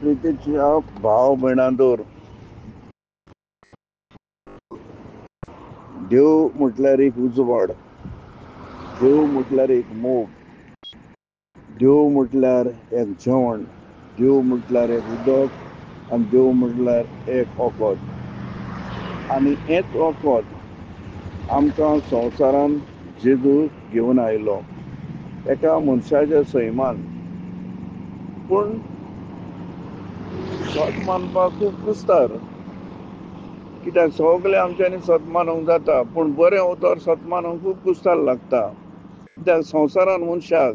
प्रितीच्या भाव भयणांदोर देव म्हटल्यार एक उजवाड, देव म्हटल्यार एक मोग, देव म्हटल्यार एक जेवण, देव म्हटल्यार एक उदक आनी देव म्हटल्यार एक वखद. आनी हेच वखद आमकां संवसारान जेजू घेवन आयलो एका मनशाच्या सैमान. पूण सत मानपाक खूब कुस्तार, कित्याक सगळे आमच्यांनी सत मानूंक जाता पूण बरें उतर सत मानूंक खूब कुस्तार लागता. कित्याक संवसारान मनशाक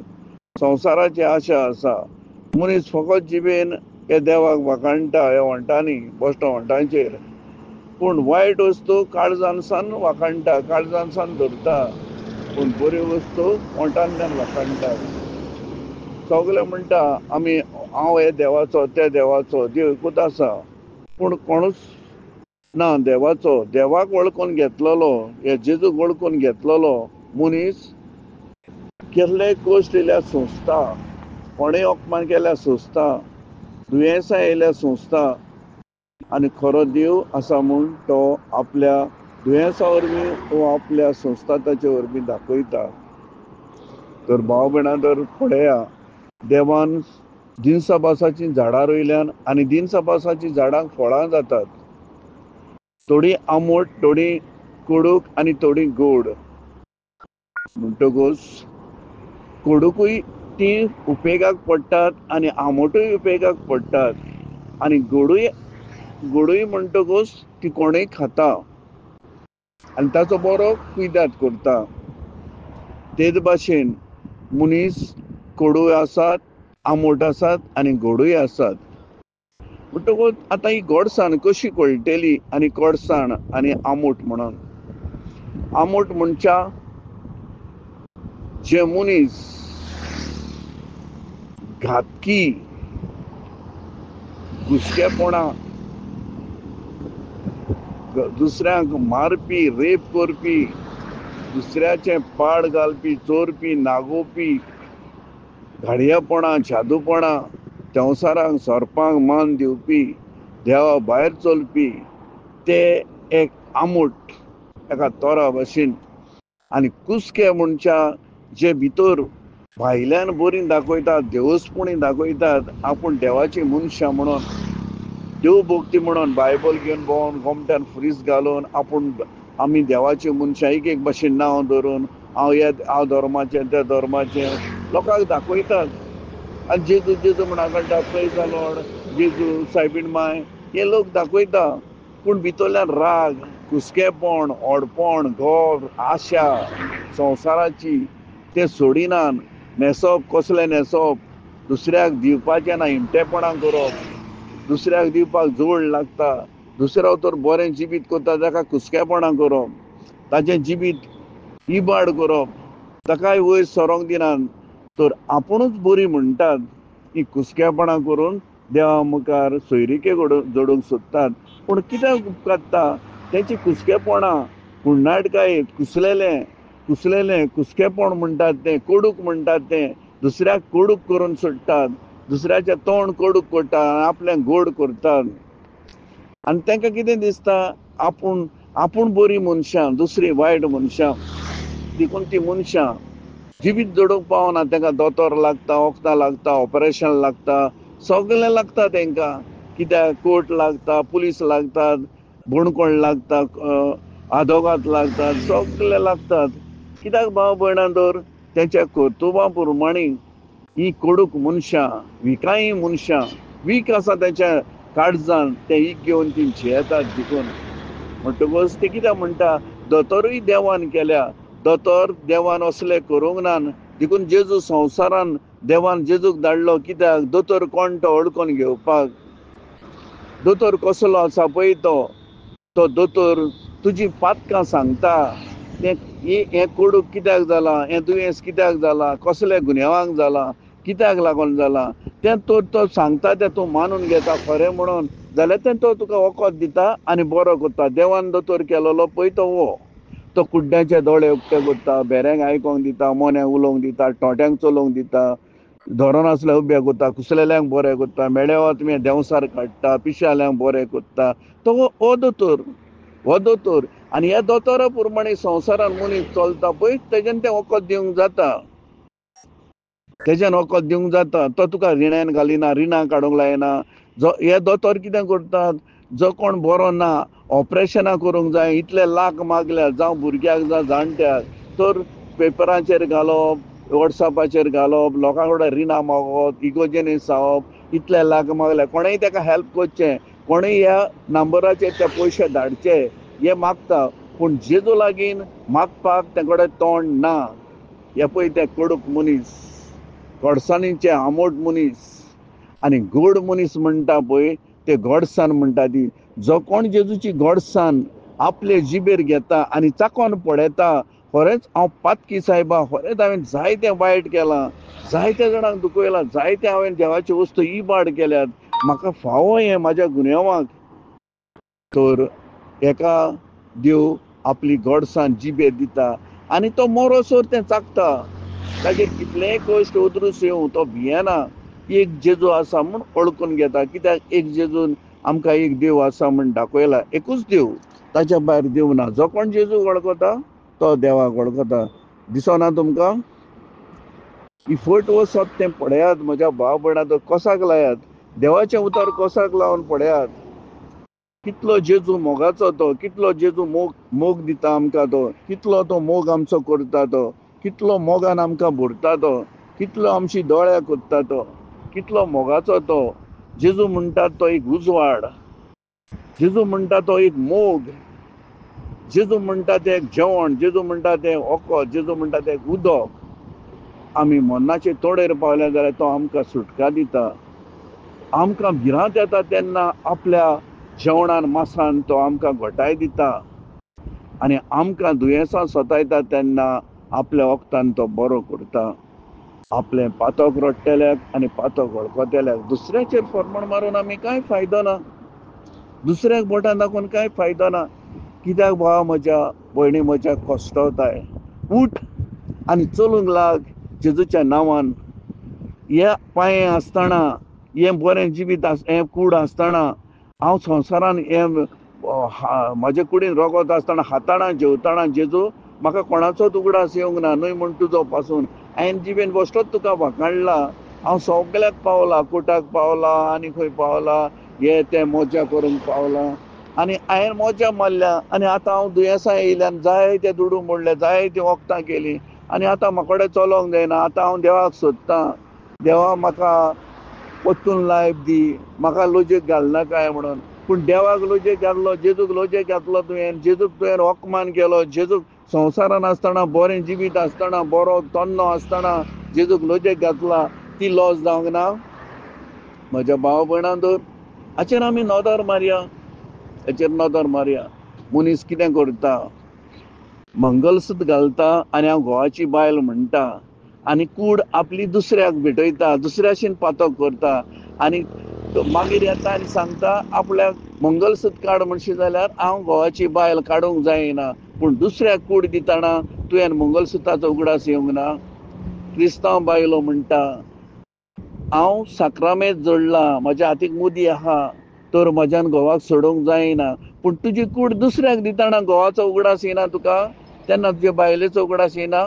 संवसाराची आशा आसा. मनीस फकत जिबेन हे देवाक वाखाणटा ह्या वंटांनी बश्ट वंटांचेर, पूण वायट वस्तू काळजानसान वाखाणटा, काळजानसान धरता, पूण बऱ्यो वस्तू वंटांतल्यान वाखाणटा. सगळे म्हणटा आमी हांव हे देवाचो त्या देवाचो, देव एकूच आसा, पूण कोणूच ना देवाचो. देवाक वळखून घेतलेलो, हे जेजूक वळखून घेतलेलो मनीस केल्ले कश्ट येयल्या सोंसता, कोणें अपमान केल्या सोंसता, दुयेंसां येयल्या सोंसता, आनी खरो देव आसा म्हूण तो आपल्या दुयेंसा वरवीं वो आपल्या संस्ताताचे वरवीं दाखयता. तर भाव भयणां पळया, देवान दिनसभासाचीं झाडां रोयल्यान आनी दिनसभासाचीं झाडांक फळां जातात. थोडीं आंबट, थोडीं कोडूक आनी थोडीं गोड. म्हणटकूच कोडूकूय ती उपेगाक पडटात आनी आंबटूय उपेगाक पडटात, आनी गोडूय म्हणटकूच ती कोणूय खाता आनी ताचो बरो कुयदाद करता. तेच भाशेन मनीस कोडूय आसात, आंबट आसात आनी गोडूय आसात. म्हणटकूच आतां ही गोडसाण कशी कळटली आनी कडसाण आनी आंबट म्हणून. आंबट म्हणच्या जे मनीस घातकी, घुसकेपणां, दुसऱ्यांक मारपी, रेप करपी, दुसऱ्याचें पाड घालपी, चोरपी, नागोवपी, घाडयेपणां, जादूपणां, संवसाराक सोरपांक मान दिवपी, देवा भायर चलपी, ते एक आंबट एका तोरा भाशेन. आनी कुस्के म्हणच्या जे भितर भायल्यान बरीं दाखयतात, देवस्पणी दाखयतात, आपूण देवाची मनशां म्हणून, देव भक्ती म्हणून बायबल घेवन भोंवन गोमट्यान फ्रीज घालून आपूण आमी देवाची मनशां एक भाशेन नांव धरून हांव धर्माचें त्या धर्माचें लोकांक दाखयतात. आनी जेजू जेजू म्हणा कळटा, प्रेज द लॉर्ड, जेजू, सायबीण माय, हे लोक दाखयता, पूण भितरल्यान राग, कुस्केपण, ओडपण, घोर, आशा संवसाराची ते सोडिनान. न्हेसप कसलें न्हेसप, दुसऱ्याक दिवपाचें ना हिमटेपणां करप, दुसऱ्याक दिवपाक जोड लागता, दुसरो तर बरें जिबीत करता ताका कुस्केपणां करप, ताचें जिबीत इबाड करप, ताकाय वयर सरोंक दिनात, तर आपुणूच बरीं म्हणटात. ही कुस्केपणां करून देवा मुखार सोयरीके जोडूंक सोदतात. पूण कित्याक उपकारता तेंची कुस्केपणां, कुडणाटकाय, कुसलेलें कुस्केपण म्हणटात तें, कोडूक म्हणटात तें, दुसऱ्याक कोडूक करून सोडटात, दुसऱ्याचें तोंड कोडूक करतात, आपलें गोड करतात. आनी तांकां कितें दिसता, आपूण बरीं मनशां, दुसरीं वायट मनशां. देखून तीं मनशां जिबीत जोडूंक पावना. तांकां दोतोर लागता, वखदां लागता, ऑपरेशन लागता, सगळें लागता तांकां. कित्याक कोर्ट लागता, पुलीस लागतात, बोणकोण लागता, आदवोगाद लागतात, सगळें लागतात. कित्याक भाव भयणां तेंच्या कर्तुबा प्रमाणे ही कोडूक मनशां, विकायी मनशां, वीक आसा तेंच्या काळजान, ते वीक घेवन ती जियेतात. देखून म्हणटकूच ते कितें म्हणटा, दोतोरूय देवान केल्या, दोतोर देवान असले करूंक ना. देखून जेजू संवसारान देवान जेजूक धाडलो, कित्याक दोतोर कोण तो अडकून घेवपाक. दोतोर कसलो आसा पळय तो दोतोर तुजी पातकां सांगता. हें कोडूक कित्याक जालां, हें दुयेंस कित्याक जालां, कसल्या गुन्यांवाक जालां, कित्याक लागून जालां, तें तो सांगता, तें तूं मानून घेता खरें म्हणून, जाल्यार तें तो तुका वखद दिता आनी बरो करता. देवान दोतोर केलेलो पळय तो कुड्ड्याचे दोळे उक्ते करता, बेऱ्यांक आयकोंक दिता, मोन्यांक उलोवंक दिता, टोट्यांक चलोवंक दिता, धोरण आसल्यार उबे कोत्ता, कुसलेल्यांक बरें कोत्ता, मेड्या तुमी देंवसार काडटा, पिश्याल्यांक बरें कोत्ता. तो हो दोतोर आनी ह्या दोतोरा प्रमाणे संवसारान मनीस चलता पळय, तेज्यान तें वखद दिवंक जाता. तेज्यान वखद दिवंक जाता. तो तुका रिणान घालिना, रिणां काडूंक लायना. हे दोतोर कितें करतात, जो कोण बरो ना, ऑपरेशनां करूंक जाय, इतले लाख मागल्यात, जावं भुरग्याक जावं जाणट्याक, तर पेपराचेर घालप, वॉट्सॅपाचेर घालप, लोकां कडेन रिणां मागप, इगोजेनीस जावप, इतले लाख मागल्या, कोणेय ताका हेल्प करचें, कोणेय ह्या नंबराचेर ते पयशे धाडचे, हे मागता. पूण जेजू लागीं मागपाक ते कडेन तोंड ना. हे पळय ते कडूक मनीस, घोडसाणीचे आंबट मनीस आनी गोड मनीस म्हणटा पळय, ते घोडसाण म्हणटा ती. जो कोण जेजूची घोडसाण आपले जिबेर घेता आनी चाकोन पळयता, खरेंच हांव पातकी सायबा, खरेंच हांवें जायतें वायट केलां, जायत्या जाणांक दुखयलां, जायते हांवें देवाच्यो वस्तू इबाड केल्यात, म्हाका फावो हें म्हाज्या गुन्यांवाक. तर एका देव आपली घोडसाण जिबेर दिता आनी तो मरोसोर तें चाखता. ताजेर कितलेय कश्ट उदरूस येवं तो भियेना. एक जेजू आसा म्हूण वळखून घेता. कित्याक एक जेजून आमकां एक देव आसा म्हूण दाखयला. एकूच देव, ताच्या भायर देव ना. जो कोण जेजू वळखता तो देवाक वळखता. दिसना तुमकां? इफट वचप तें पळयात म्हज्या भाव भयणां, कोसाक लायात, देवाचें उतर कोसाक लावन पळयात. कितलो जेजू मोगाचो तो, कितलो जेजू मोग दिता आमकां तो, कितलो तो मोग आमचो करता तो, कितलो मोगान आमकां भरता तो, कितलो आमची दोळ्या कोत्ता तो, कितलो मोगाचो तो. जेजू म्हणटात तो एक उजवाड, जेजू म्हणटा तो एक मोग, जेजू म्हणटा ते एक जेवण, जेजू म्हणटा ते ओको, जेजू म्हणटा ते उदक. आमी मरणाचे तोडेर पावले जाल्यार तो आमकां सुटका दिता. आमकां भिरांत येता तेन्ना आपल्या जेवणान मासान तो आमकां घोटाय दिता आनी आमकां दुयेंसां सतायता तेन्ना आपल्या वखदान तो बरो करता. आपले पातक रडटेल्याक आनी पातक वळखतेल्याक दुसऱ्याचेर फर्मण मारून आमी कांय फायदो ना. दुसऱ्याक बोटां दाखोवन कांय फायदो ना. कित्याक भावा म्हज्या भयणी म्हज्या कोश्टवताय, उठ आनी चलूंक लाग जेजूच्या नांवान. हे पांये आसतना, हे बरें जिवीत हें कूड आसतना, हांव संवसारान म्हाजे कुडीन रगत आसतना हाताळा जेवताना जेजू म्हाका कोणाचोच उगडास येवंक ना, न्हय म्हण तुजो पासून. हांवें जिबेन बश्टोच तुका वाखाणला. हांव सगळ्याक पावला, कोर्टाक पावला आनी खंय पावला, हे ते मोज्या करूंक पावला आनी हांवें मोज्या मारल्या. आनी आतां हांव दुयेंसां येयल्यान जायते दुडू मोडले, जायतीं वखदां केलीं आनी आतां म्हाका कडेन चलोंक जायना. आतां हांव देवाक सोदतां, देवा म्हाका परतून लायफ दी, म्हाका लॉजीक घालनाकाय म्हणून. पूण देवाक लॉजीक घातलो, जेजूक लॉजीक घातलो तुवें, जेजूक तुवें होकमान केलो, जेजूक संवसारान आसतना, बरें जिवीत आसतना, बरो तन्नो आसतना जेजूक लॉजीक घातला, ती लॉस जावंक ना. म्हज्या भाव भयणां, हाचेर आमी नदर मारया, हाचेर नदर मारया. मनीस कितें करता, मंगलसूत्र घालता आनी हांव घोवाची बायल म्हणटा आनी कूड आपली दुसऱ्याक भेटयता, दुसऱ्याशीन पातक करता आनी मागीर येता आनी सांगता आपल्याक मंगलसूत्र काड म्हणशी जाल्यार हांव घोवाची बायल काडूंक जायना. पूण दुसऱ्याक कूड दितना तुवें मंगलसूत्राचो उगडास येवंक ना. क्रिस्तांव बायलो म्हणटा, हांव साक्रामेंत जोडलां, म्हाज्या हातीक मुदी आहा, तर म्हाज्यान घोवाक सोडूंक जायना. पूण तुजी कूड दुसऱ्याक दितना घोवाचो उगडास येना तुका, तेन्ना तुज्या बायलेचो उगडास येना.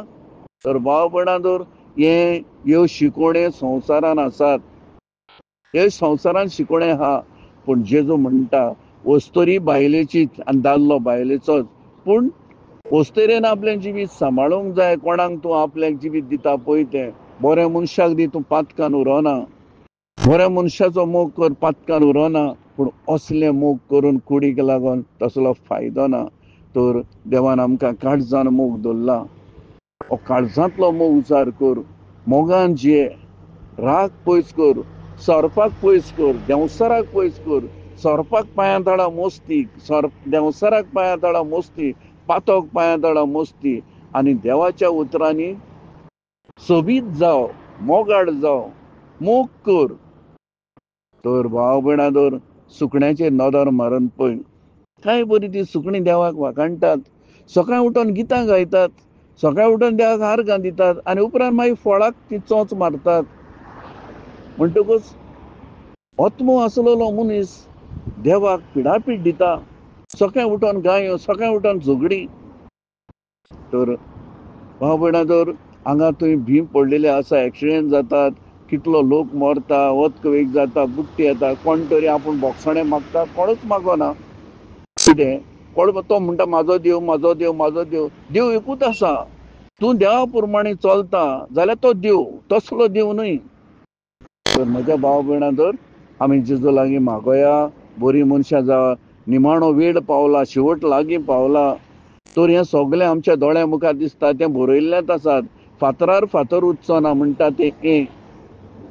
तर भाव भयणां, ह्यो शिकोवण्यो संवसारान आसात, हे संवसारान शिकोवणे आहा. पूण जेजू म्हणटा वस्तोरी बायलेचीच आनी दादलो बायलेचोच. पूण वस्तोरेन आपलें जिवीत सांबाळूंक जाय. कोणाक तूं आपलें जिवीत दिता पळय तें. बऱ्या मनशाक दी, तूं पातकान उरोना. बऱ्या मनशाचो मोग कर, पातकान उरोना. पूण असलें मोग करून कुडीक लागून तसलो फायदो ना. तर देवान आमकां काळजान मोग दवरला, हो काळजांतलो मोग उजार कर, मोगान जिये, राग पयस कर, सोरपाक पयस कर, देंवसराक पयस कर. सोरपाक पांयां तळा मोस्ती, देंवसराक पांयां तळा मोस्ती, पातोक पांयां तळा मोस्ती आनी देवाच्या उतरांनी सोबीत जाव, मोगाड जाव, मोग कर. तर भाव भयणां, सुकण्याचेर नदर मारून पळय. कांय बरी ती सुकणीं देवाक वाखाणटात, सकाळीं उठोन गितां गायतात, सकाळीं उठोन देवाक आर्गां दितात आनी उपरांत मागीर फळाक ती चोंच मारतात. म्हणटकूच ओत्मो आसलेलो मनीस देवाक पिडापीड दिता. सकाळीं उठोन गायो, सकाळीं उठोन झगडी. तर भाव भयणां, जर हांगा थंय भीम पडलेले आसा, एक्सिडेंट जातात, कितलो लोक मरता, वतकवेक जाता, बुट्टी येता, कोण तरी आपूण बोगसणें मागता, कोणूच मागना. कितें कोण तो म्हणटा म्हाजो देव, म्हाजो देव, म्हाजो देव. देव एकूच आसा. तूं देवा प्रमाणे चलता जाल्यार तो देव, तसलो देव न्हय. तर म्हज्या भाव भयणां, जर आमी जेजू लागीं मागोया, बरीं मनशां जावं. निमाणो वेळ पावला, शेवट लागीं पावला. तर हें सगळें आमच्या दोळ्या मुखार दिसता, तें बरयल्लेंच आसात. फातरार फातर उरचो ना म्हणटा तें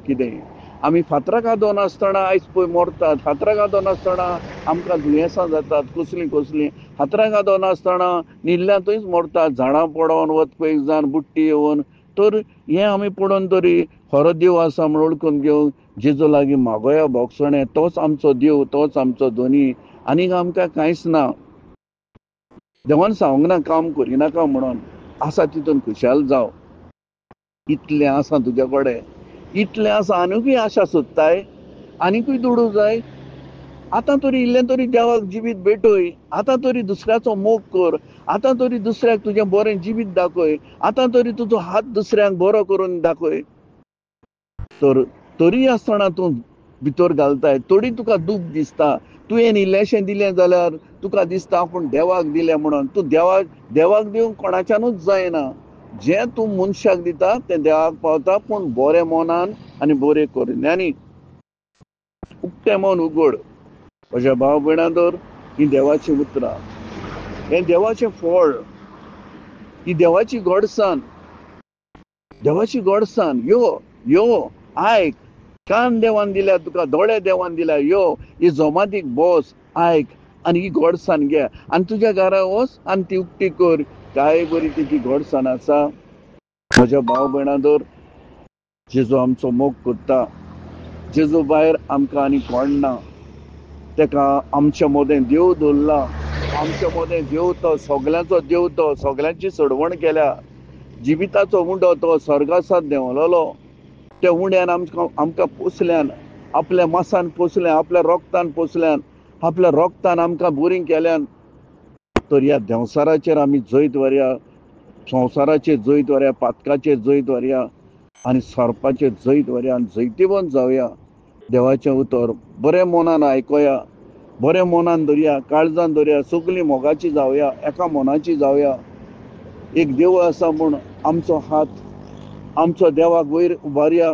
कितें. आमी फातराक आदोन आसतना आयज पळय मरतात. फातराक आदोन आसतना आमकां दुयेंसां जातात, कसलीं कसलीं. फातराक आदोन आसतना न्हिदल्या थंयच मरतात, झाडां पडोन, वतपेक जावन, बुट्टी येवन. तर हें आमी पळोवन तरी खरो देव आसा म्हूण ओळखून घेवंक जेजू लागीं मागोया बोगसणें. तोच आमचो देव, तोच आमचो धोनी, आनीक आमकां कांयच ना. देवान सांगूंक ना काम करिनाका म्हणून. आसा तितून खुशाल जाव. इतलें आसा तुजे कडेन, इतलें आसा, आनिकूय आशा सोदताय, आनिकूय दुडू जाय. आतां तरी इल्लें तरी देवाक जिवीत भेटय. आतां तरी दुसऱ्याचो मोग कर. आतां तरी दुसऱ्याक तुजें बरें जिवीत दाखय. आतां तरी तुजो हात दुसऱ्यांक बरो करून दाखय. तर तरी आसतना तूं भितर घालताय, तरी तुका दूख दिसता. तुवें इल्लेशें दिलें जाल्यार तुका दिसता आपूण देवाक दिलें म्हणून. तूं देवाक दिवंक कोणाच्यानूच जायना. जें तूं मनशाक दिता तें देवाक पावता, पूण बरें मोनान आनी बरें करुण्यानी. उक्तें मन उगड. म्हज्या भाव भयणां, तर ही देवाची उतरां, हें देवाचें फळ, ही देवाची गोडसाण, देवाची गोडसाण. यो आयक. कान देवान दिल्या तुका, दोळे देवान दिल्या. यो ही जोमातीक बोस, आयक आनी ही गोडसाण घे. आनी तुज्या घरा वच आनी ती उक्ती कर. काय बरी ती गोडसाण आसा. म्हज्या भाव भयणां, तर जेजू आमचो मोग करता. जेजू भायर आमकां आनी कोण ना. तेका आमच्या मोदें देव दवरला. आमच्या मोदें देव तो, सगल्यांचो देव तो, सगल्यांची सोडवण केल्या. जिविताचो उंडो तो स्वर्गासात देंवलोलो. त्या उंड्यान आमकां पोसल्यान, आपल्या मासान पोसल्यान, आपल्या रोगतान पोसल्यान, आपल्या रोगतान आमकां बरीं केल्यान. तर ह्या देंवसाराचेर आमी जैत व्हरया, संवसाराचेर जैत व्हरया, पातकाचेर जैत व्हरया आनी सर्पाचेर जैत व्हरया आनी जैतिवंत जावया. देवाचें उतर बरें मोनान आयकोया, बरें मोनान धरया, काळजान धरया. सगळीं मोगाची जावया, एका मोनाची जावया. एक देव आसा म्हूण आमचो हात आमचो देवाक वयर उबारया,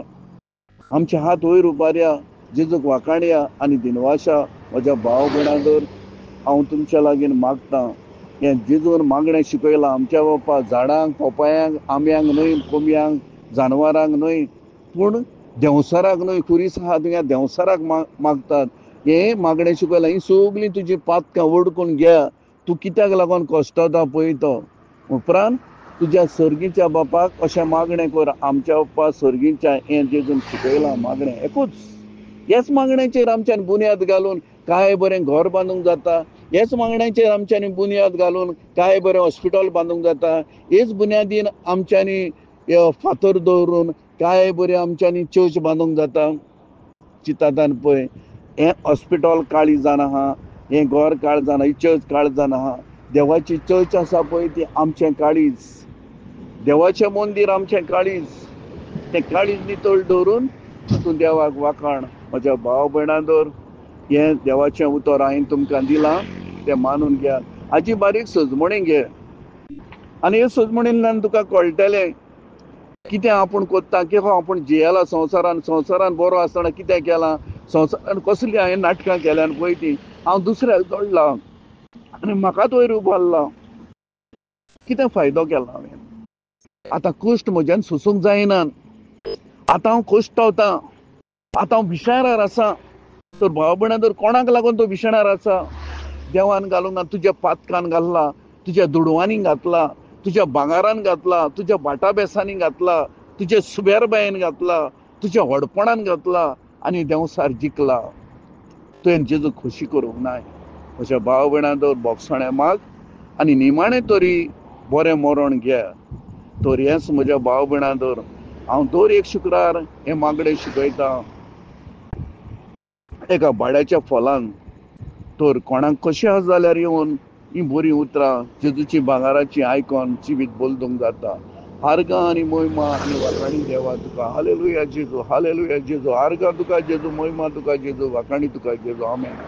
आमचे हात वयर उबारया, जेजूक वाखाणया आनी दिनवाशा. म्हज्या भाव भयणां, तर हांव तुमच्या लागीं मागतां. हें जेजून मागणें शिकयलां आमच्या बापाक. झाडांक, पोपायांक, आंब्यांक न्हय, कोंबयांक, जानवरांक न्हय, पूण देंवसाराक न्हय. खुरीस आहा ह्या देंवसाराक मागतात. हें मागणें शिकयलां. ही सगळीं तुजी पातकां वडकून घे. तूं कित्याक लागून कश्टाता पळय तो. उपरांत तुज्या सर्गीच्या बापाक अशें मागणें कर. आमच्या बापा सर्गीच्या, हें जेजून शिकयलां मागणें एकूच. हेच मागणेचेर आमच्यान बुन्याद घालून काय बरें घर बांदूंक जाता. हेच मागणेचेर आमच्यांनी बुन्याद घालून काय बरें हॉस्पिटल बांदूंक जाता. हेच बुन्यादीन आमच्यांनी फातर दवरून काय बरें आमच्यांनी चर्च बांदूंक जाता. चिंतातान पळय, हें हॉस्पिटल काळीजान आहा, हें घर काळजान आहा, ही चर्च काळजान आहा. देवाची चर्च आसा पळय ती आमचें काळीज. देवाचें मंदीर आमचें काळीज. तें काळीज नितळ दवरून तूं देवाक वाखाण. म्हज्या भाव भयणां, तर हें देवाचें उतर हांवें तुमकां दिलां, तें मानून घे. हाजी बारीक सजमणी घे आनी ह्या सजमणींतल्यान तुका कळटलें कितें आपूण कोत्ता, कितें आपूण जियेला संवसारान बरो आसतना कितें केलां, संवसारान कसलीं हांवें नाटकां केल्यान पळय तीं. हांव दुसऱ्याक जोडलां आनी म्हाकाच वयर उबारला. कितें फायदो केला हांवें. आतां कश्ट म्हज्यान सोसूंक जायनात. आतां हांव कश्टावतां. आतां हांव बिशारार आसां. तर भाव भयणां, तर कोणाक लागून तूं बिशणार आसा. देवान घालूंक ना. तुज्या पातकान घातला, तुज्या दुडवांनी घातला, तुज्या भांगारान घातला, तुज्या बाटा बेसांनी घातला, तुज्या सुबेरबायेन घातला, तुज्या व्हडपणान घातला आनी देंवसार जिखला. तुवें जेजू खोशी करूंक ना. म्हज्या भाव भयणां, तर बोगसणें माग आनी निमाणें तरी बरें मरण घे. तर हेंच म्हज्या भाव भयणां, तर हांव दर एक शुक्रार हें मागणें शिकयतां. एका भाड्याच्या फॉलान तर कोणाक कशें आसा जाल्यार येवन ही बरी उतरां जेजूची भांगाराची आयकॉन जिवीत बोलदूंक जाता. आर्गां आनी मोहिमा आनी वाखाणी देवा तुका. हालेलुया जेजू, हालेलुया जेजू. आर्गां तुका जेजू, मोहिमा तुका जेजू, वाखाणी तुका जेजू. आमेन.